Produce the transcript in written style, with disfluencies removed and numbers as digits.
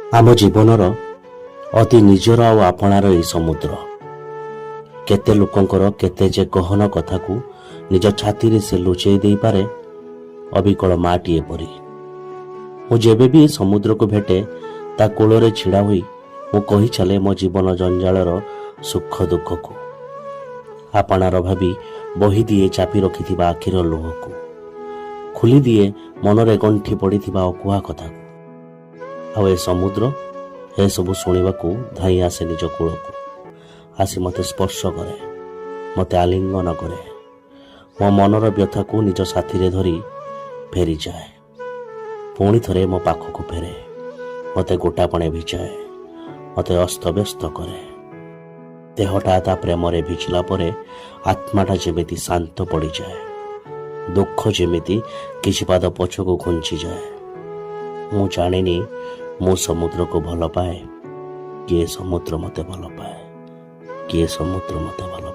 ଆମ ଜୀବନର ଅତି ନିଜର ଆଉ ଆପଣାର ଏହି ସମୁଦ୍ର। କେତେ ଲୋକଙ୍କର କେତେ ଯେ ଗହନ କଥାକୁ ନିଜ ଛାତିରେ ସେ ଲୁଚେଇ ଦେଇପାରେ ଅବିକଳ ମାଟିଏ ପରି। ମୁଁ ଯେବେ ବି ଏ ସମୁଦ୍ରକୁ ଭେଟେ ତା କୂଳରେ ଛିଡ଼ା ହୋଇ ମୁଁ କହି ଚାଲେ ମୋ ଜୀବନ ଜଞ୍ଜାଳର ସୁଖ ଦୁଃଖକୁ। ଆପଣାର ଭାବି ବହିଦିଏ ଚାପି ରଖିଥିବା ଆଖିର ଲୁହକୁ, ଖୋଲିଦିଏ ମନରେ ଗଣ୍ଠି ପଡ଼ିଥିବା ଅକୁହା କଥାକୁ। ଆଉ ଏ ସମୁଦ୍ର ଏସବୁ ଶୁଣିବାକୁ ଧାଇଁ ଆସେ ନିଜ କୂଳକୁ, ଆସି ମୋତେ ସ୍ପର୍ଶ କରେ, ମୋତେ ଆଲିଙ୍ଗନ କରେ, ମୋ ମନର ବ୍ୟଥାକୁ ନିଜ ସାଥିରେ ଧରି ଫେରିଯାଏ। ପୁଣି ଥରେ ମୋ ପାଖକୁ ଫେରେ, ମୋତେ ଗୋଟାପଣେ ଭିଜାଏ, ମୋତେ ଅସ୍ତବ୍ୟସ୍ତ କରେ। ଦେହଟା ତା ପ୍ରେମରେ ଭିଜିଲା ପରେ ଆତ୍ମାଟା ଯେମିତି ଶାନ୍ତ ପଡ଼ିଯାଏ, ଦୁଃଖ ଯେମିତି କିଛି ପାଦ ପଛକୁ ଘୁଞ୍ଚିଯାଏ। ମୁଁ ଜାଣିନି ମୁଁ ସମୁଦ୍ରକୁ ଭଲ ପାଏ, କିଏ ସମୁଦ୍ର ମୋତେ ଭଲ ପାଏ, କିଏ ସମୁଦ୍ର ମୋତେ ଭଲ